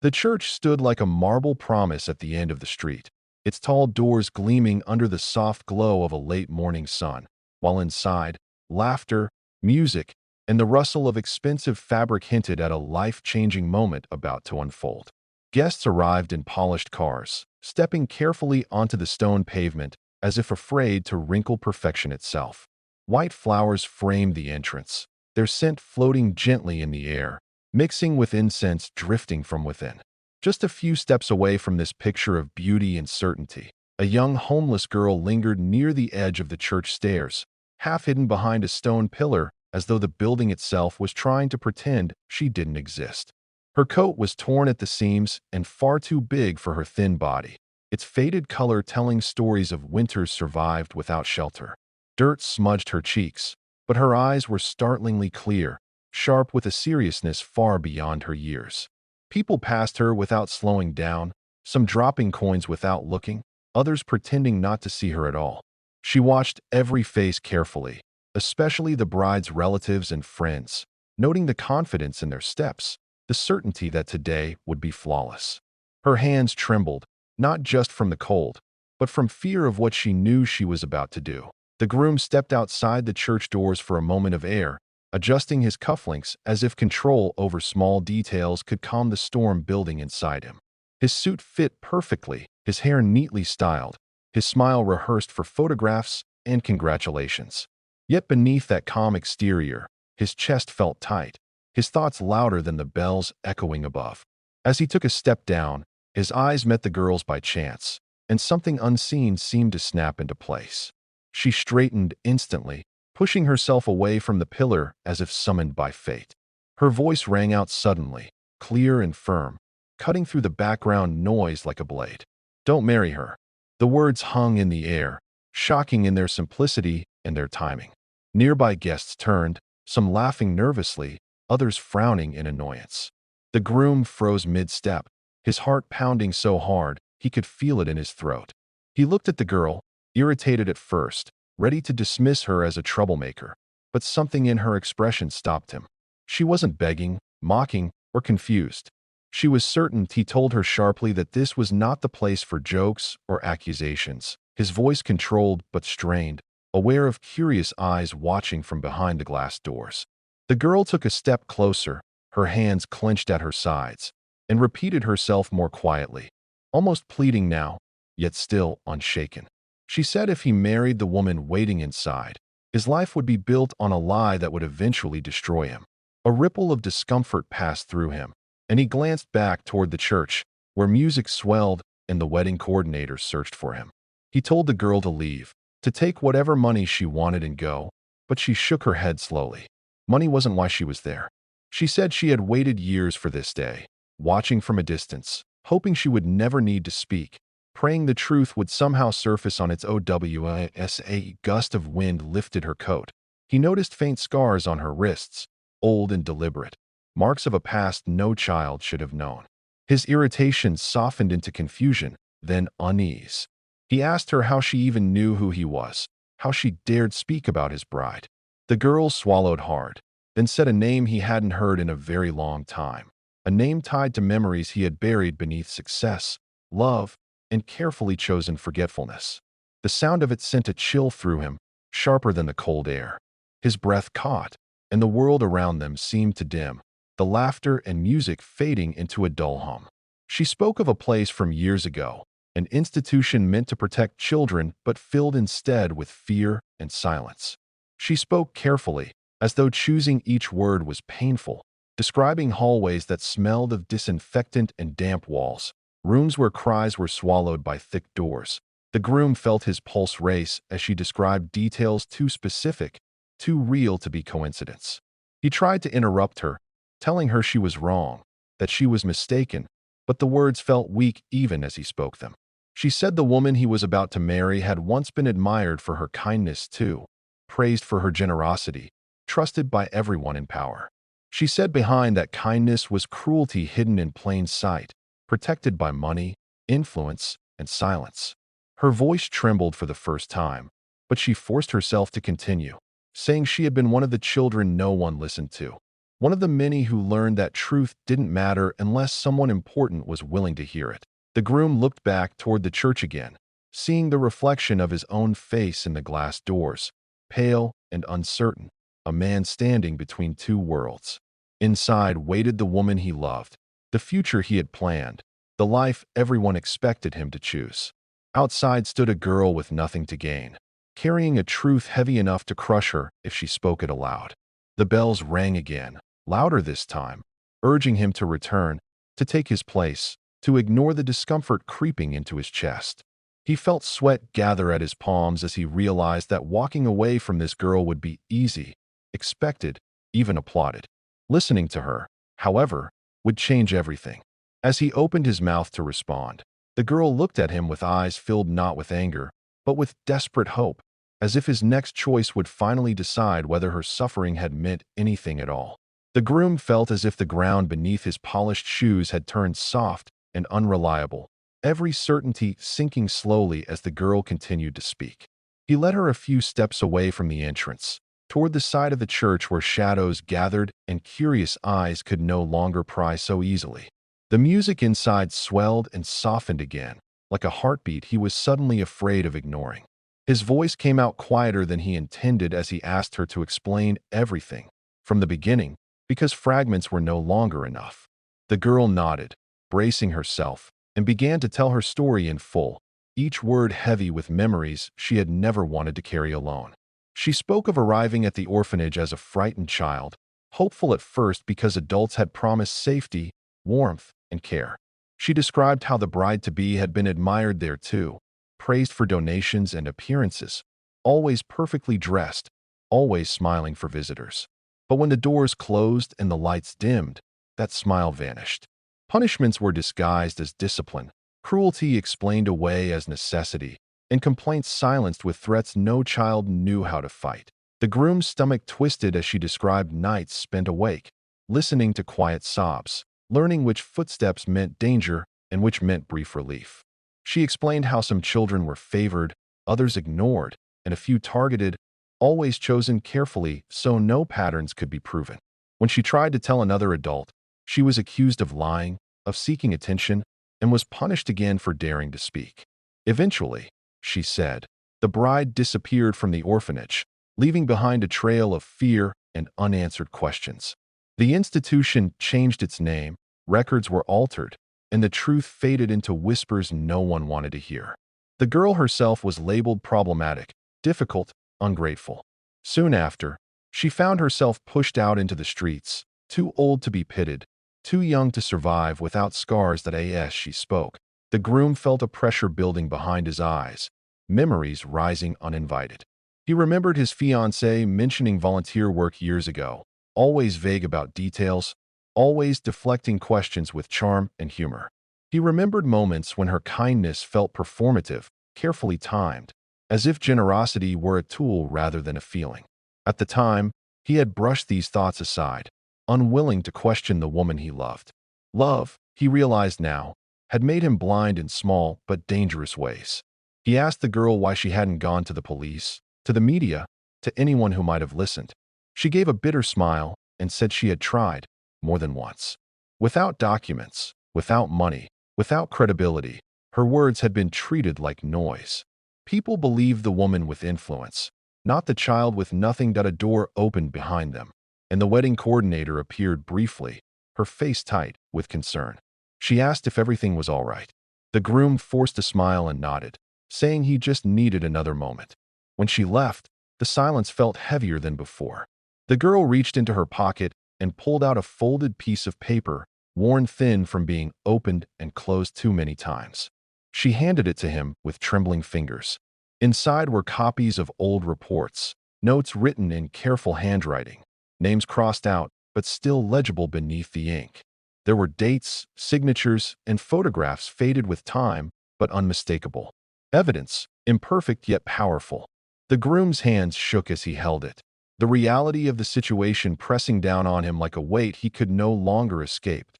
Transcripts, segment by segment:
The church stood like a marble promise at the end of the street, its tall doors gleaming under the soft glow of a late morning sun, while inside, laughter, music, and the rustle of expensive fabric hinted at a life-changing moment about to unfold. Guests arrived in polished cars, stepping carefully onto the stone pavement as if afraid to wrinkle perfection itself. White flowers framed the entrance, their scent floating gently in the air, mixing with incense drifting from within. Just a few steps away from this picture of beauty and certainty, a young homeless girl lingered near the edge of the church stairs, half hidden behind a stone pillar as though the building itself was trying to pretend she didn't exist. Her coat was torn at the seams and far too big for her thin body, its faded color telling stories of winters survived without shelter. Dirt smudged her cheeks, but her eyes were startlingly clear, sharp with a seriousness far beyond her years. People passed her without slowing down, some dropping coins without looking, others pretending not to see her at all. She watched every face carefully, especially the bride's relatives and friends, noting the confidence in their steps, the certainty that today would be flawless. Her hands trembled, not just from the cold, but from fear of what she knew she was about to do. The groom stepped outside the church doors for a moment of air, adjusting his cufflinks as if control over small details could calm the storm building inside him. His suit fit perfectly, his hair neatly styled, his smile rehearsed for photographs and congratulations. Yet beneath that calm exterior, his chest felt tight, his thoughts louder than the bells echoing above. As he took a step down, his eyes met the girl's by chance, and something unseen seemed to snap into place. She straightened instantly, pushing herself away from the pillar as if summoned by fate. Her voice rang out suddenly, clear and firm, cutting through the background noise like a blade. "Don't marry her." The words hung in the air, shocking in their simplicity and their timing. Nearby guests turned, some laughing nervously, others frowning in annoyance. The groom froze mid-step, his heart pounding so hard he could feel it in his throat. He looked at the girl, irritated at first, ready to dismiss her as a troublemaker, but something in her expression stopped him. She wasn't begging, mocking, or confused. She was certain. He told her sharply that this was not the place for jokes or accusations, his voice controlled but strained, aware of curious eyes watching from behind the glass doors. The girl took a step closer, her hands clenched at her sides, and repeated herself more quietly, almost pleading now, yet still unshaken. She said if he married the woman waiting inside, his life would be built on a lie that would eventually destroy him. A ripple of discomfort passed through him, and he glanced back toward the church, where music swelled and the wedding coordinators searched for him. He told the girl to leave, to take whatever money she wanted and go, but she shook her head slowly. Money wasn't why she was there. She said she had waited years for this day, watching from a distance, hoping she would never need to speak, praying the truth would somehow surface on its own. A gust of wind lifted her coat. He noticed faint scars on her wrists, old and deliberate, marks of a past no child should have known. His irritation softened into confusion, then unease. He asked her how she even knew who he was, how she dared speak about his bride. The girl swallowed hard, then said a name he hadn't heard in a very long time, a name tied to memories he had buried beneath success, love, and carefully chosen forgetfulness. The sound of it sent a chill through him, sharper than the cold air. His breath caught, and the world around them seemed to dim, the laughter and music fading into a dull hum. She spoke of a place from years ago, an institution meant to protect children but filled instead with fear and silence. She spoke carefully, as though choosing each word was painful, describing hallways that smelled of disinfectant and damp walls, rooms where cries were swallowed by thick doors. The groom felt his pulse race as she described details too specific, too real to be coincidence. He tried to interrupt her, telling her she was wrong, that she was mistaken, but the words felt weak even as he spoke them. She said the woman he was about to marry had once been admired for her kindness too, praised for her generosity, trusted by everyone in power. She said behind that kindness was cruelty hidden in plain sight, protected by money, influence, and silence. Her voice trembled for the first time, but she forced herself to continue, saying she had been one of the children no one listened to. one of the many who learned that truth didn't matter unless someone important was willing to hear it. The groom looked back toward the church again, seeing the reflection of his own face in the glass doors, pale and uncertain, a man standing between two worlds. Inside waited the woman he loved, the future he had planned, the life everyone expected him to choose. Outside stood a girl with nothing to gain, carrying a truth heavy enough to crush her if she spoke it aloud. The bells rang again, louder this time, urging him to return, to take his place, to ignore the discomfort creeping into his chest. He felt sweat gather at his palms as he realized that walking away from this girl would be easy, expected, even applauded. Listening to her, however, would change everything. As he opened his mouth to respond, the girl looked at him with eyes filled not with anger, but with desperate hope, as if his next choice would finally decide whether her suffering had meant anything at all. The groom felt as if the ground beneath his polished shoes had turned soft and unreliable, every certainty sinking slowly as the girl continued to speak. He led her a few steps away from the entrance, toward the side of the church where shadows gathered and curious eyes could no longer pry so easily. The music inside swelled and softened again, like a heartbeat he was suddenly afraid of ignoring. His voice came out quieter than he intended as he asked her to explain everything, from the beginning, because fragments were no longer enough. The girl nodded, bracing herself, and began to tell her story in full, each word heavy with memories she had never wanted to carry alone. She spoke of arriving at the orphanage as a frightened child, hopeful at first because adults had promised safety, warmth, and care. She described how the bride-to-be had been admired there too, praised for donations and appearances, always perfectly dressed, always smiling for visitors. But when the doors closed and the lights dimmed, that smile vanished. Punishments were disguised as discipline, cruelty explained away as necessity, and complaints silenced with threats no child knew how to fight. The groom's stomach twisted as she described nights spent awake, listening to quiet sobs, learning which footsteps meant danger and which meant brief relief. She explained how some children were favored, others ignored, and a few targeted, always chosen carefully so no patterns could be proven. When she tried to tell another adult, she was accused of lying, of seeking attention, and was punished again for daring to speak. Eventually, she said, the bride disappeared from the orphanage, leaving behind a trail of fear and unanswered questions. The institution changed its name, records were altered, and the truth faded into whispers no one wanted to hear. The girl herself was labeled problematic, difficult, ungrateful. Soon after, she found herself pushed out into the streets, too old to be pitied, too young to survive without scars that as she spoke. The groom felt a pressure building behind his eyes, memories rising uninvited. He remembered his fiancée mentioning volunteer work years ago, always vague about details, always deflecting questions with charm and humor. He remembered moments when her kindness felt performative, carefully timed, as if generosity were a tool rather than a feeling. At the time, he had brushed these thoughts aside, unwilling to question the woman he loved. Love, he realized now, had made him blind in small but dangerous ways. He asked the girl why she hadn't gone to the police, to the media, to anyone who might have listened. She gave a bitter smile and said she had tried, more than once. Without documents, without money, without credibility, her words had been treated like noise. People believed the woman with influence, not the child with nothing. A door opened behind them, and the wedding coordinator appeared briefly, her face tight with concern. She asked if everything was all right. The groom forced a smile and nodded, saying he just needed another moment. When she left, the silence felt heavier than before. The girl reached into her pocket and pulled out a folded piece of paper, worn thin from being opened and closed too many times. She handed it to him with trembling fingers. Inside were copies of old reports, notes written in careful handwriting, names crossed out but still legible beneath the ink. There were dates, signatures, and photographs faded with time but unmistakable. Evidence, imperfect yet powerful. The groom's hands shook as he held it, the reality of the situation pressing down on him like a weight he could no longer escape.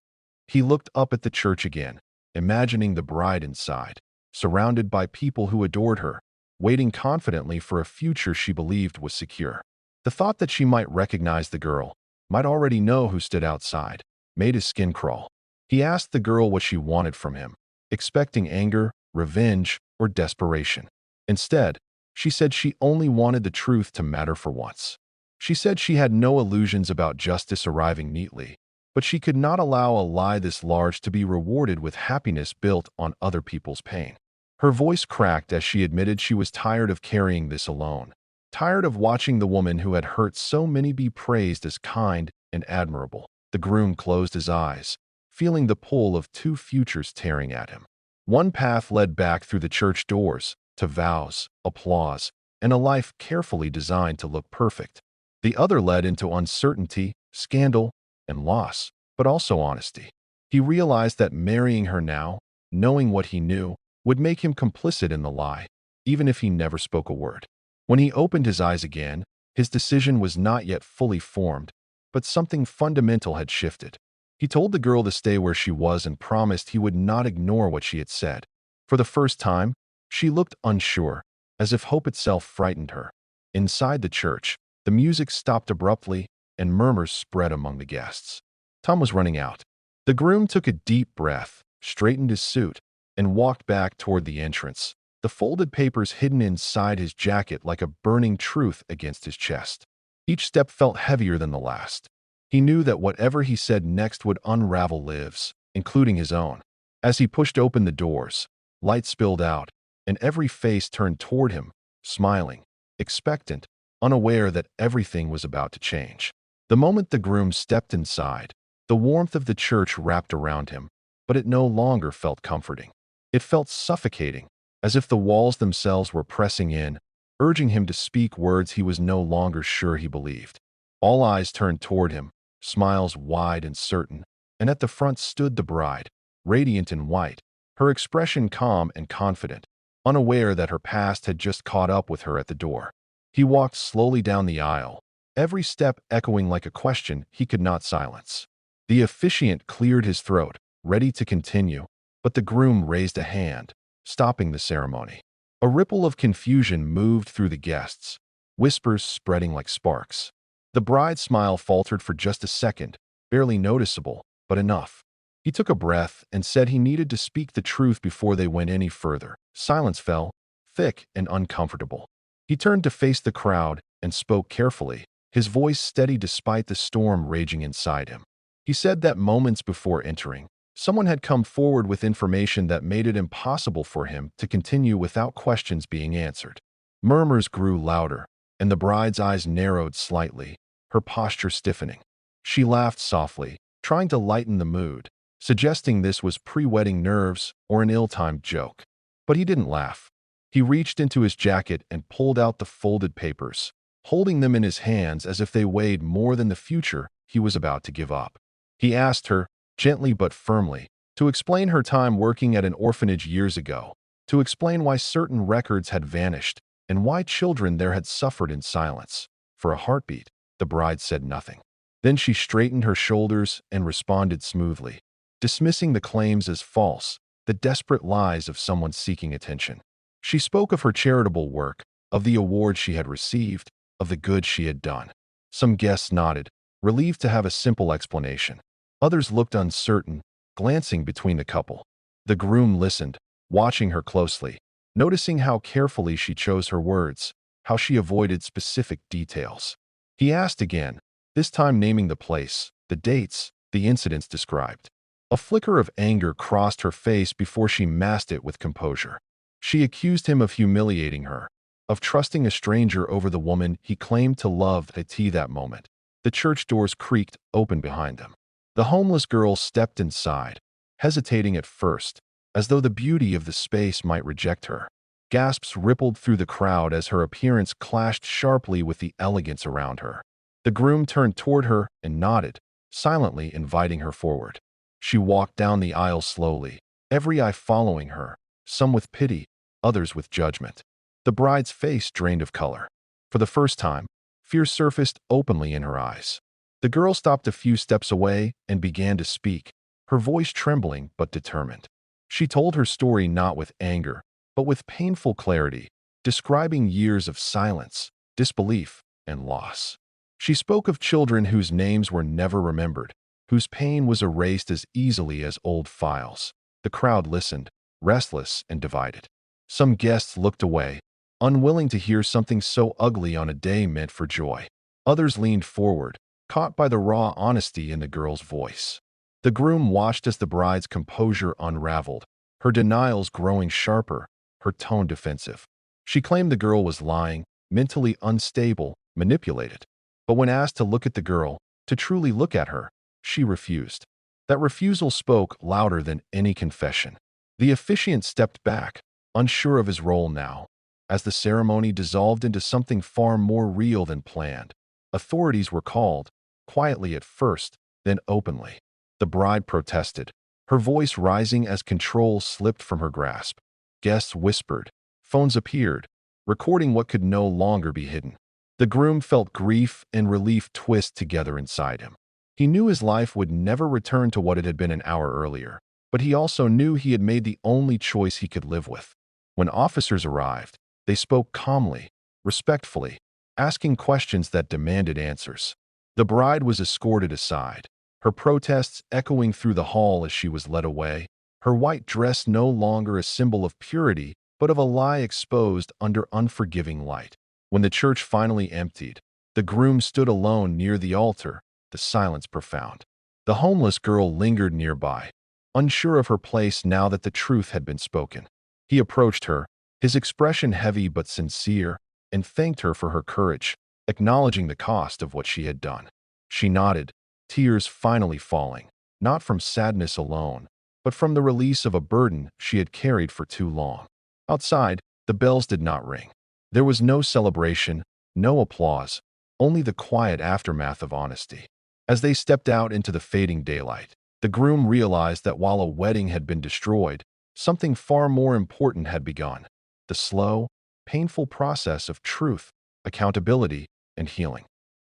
He looked up at the church again, imagining the bride inside, surrounded by people who adored her, waiting confidently for a future she believed was secure. The thought that she might recognize the girl, might already know who stood outside, made his skin crawl. He asked the girl what she wanted from him, expecting anger, revenge, or desperation. Instead, she said she only wanted the truth to matter for once. She said she had no illusions about justice arriving neatly, but she could not allow a lie this large to be rewarded with happiness built on other people's pain. Her voice cracked as she admitted she was tired of carrying this alone, tired of watching the woman who had hurt so many be praised as kind and admirable. The groom closed his eyes, feeling the pull of two futures tearing at him. One path led back through the church doors, to vows, applause, and a life carefully designed to look perfect. The other led into uncertainty, scandal, and loss, but also honesty. He realized that marrying her now, knowing what he knew, would make him complicit in the lie, even if he never spoke a word. When he opened his eyes again, his decision was not yet fully formed, but something fundamental had shifted. He told the girl to stay where she was and promised he would not ignore what she had said. For the first time, she looked unsure, as if hope itself frightened her. Inside the church, the music stopped abruptly, and murmurs spread among the guests. Time was running out. The groom took a deep breath, straightened his suit, and walked back toward the entrance, the folded papers hidden inside his jacket like a burning truth against his chest. Each step felt heavier than the last. He knew that whatever he said next would unravel lives, including his own. As he pushed open the doors, light spilled out, and every face turned toward him, smiling, expectant, unaware that everything was about to change. The moment the groom stepped inside, the warmth of the church wrapped around him, but it no longer felt comforting. It felt suffocating, as if the walls themselves were pressing in, urging him to speak words he was no longer sure he believed. All eyes turned toward him, smiles wide and certain, and at the front stood the bride, radiant in white, her expression calm and confident, unaware that her past had just caught up with her at the door. He walked slowly down the aisle, every step echoing like a question he could not silence. The officiant cleared his throat, ready to continue, but the groom raised a hand, stopping the ceremony. A ripple of confusion moved through the guests, whispers spreading like sparks. The bride's smile faltered for just a second, barely noticeable, but enough. He took a breath and said he needed to speak the truth before they went any further. Silence fell, thick and uncomfortable. He turned to face the crowd and spoke carefully, his voice steady despite the storm raging inside him. He said that moments before entering, someone had come forward with information that made it impossible for him to continue without questions being answered. Murmurs grew louder, and the bride's eyes narrowed slightly, her posture stiffening. She laughed softly, trying to lighten the mood, suggesting this was pre-wedding nerves or an ill-timed joke. But he didn't laugh. He reached into his jacket and pulled out the folded papers, holding them in his hands as if they weighed more than the future he was about to give up. He asked her, gently but firmly, to explain her time working at an orphanage years ago, to explain why certain records had vanished and why children there had suffered in silence. For a heartbeat, the bride said nothing. Then she straightened her shoulders and responded smoothly, dismissing the claims as false, the desperate lies of someone seeking attention. She spoke of her charitable work, of the awards she had received, of the good she had done. Some guests nodded, relieved to have a simple explanation. Others looked uncertain, glancing between the couple. The groom listened, watching her closely, noticing how carefully she chose her words, how she avoided specific details. He asked again, this time naming the place, the dates, the incidents described. A flicker of anger crossed her face before she masked it with composure. She accused him of humiliating her, of trusting a stranger over the woman he claimed to love at that moment. The church doors creaked open behind them. The homeless girl stepped inside, hesitating at first, as though the beauty of the space might reject her. Gasps rippled through the crowd as her appearance clashed sharply with the elegance around her. The groom turned toward her and nodded, silently inviting her forward. She walked down the aisle slowly, every eye following her, some with pity, others with judgment. The bride's face drained of color. For the first time, fear surfaced openly in her eyes. The girl stopped a few steps away and began to speak, her voice trembling but determined. She told her story not with anger, but with painful clarity, describing years of silence, disbelief, and loss. She spoke of children whose names were never remembered, whose pain was erased as easily as old files. The crowd listened, restless and divided. Some guests looked away, unwilling to hear something so ugly on a day meant for joy. Others leaned forward, caught by the raw honesty in the girl's voice. The groom watched as the bride's composure unraveled, her denials growing sharper, her tone defensive. She claimed the girl was lying, mentally unstable, manipulated. But when asked to look at the girl, to truly look at her, she refused. That refusal spoke louder than any confession. The officiant stepped back, unsure of his role now. As the ceremony dissolved into something far more real than planned, authorities were called, quietly at first, then openly. The bride protested, her voice rising as control slipped from her grasp. Guests whispered, phones appeared, recording what could no longer be hidden. The groom felt grief and relief twist together inside him. He knew his life would never return to what it had been an hour earlier, but he also knew he had made the only choice he could live with. When officers arrived, they spoke calmly, respectfully, asking questions that demanded answers. The bride was escorted aside, her protests echoing through the hall as she was led away, her white dress no longer a symbol of purity, but of a lie exposed under unforgiving light. When the church finally emptied, the groom stood alone near the altar, the silence profound. The homeless girl lingered nearby, unsure of her place now that the truth had been spoken. He approached her, his expression heavy but sincere, and thanked her for her courage, acknowledging the cost of what she had done. She nodded, tears finally falling, not from sadness alone, but from the release of a burden she had carried for too long. Outside, the bells did not ring. There was no celebration, no applause, only the quiet aftermath of honesty. As they stepped out into the fading daylight, the groom realized that while a wedding had been destroyed, something far more important had begun: the slow, painful process of truth, accountability, and healing.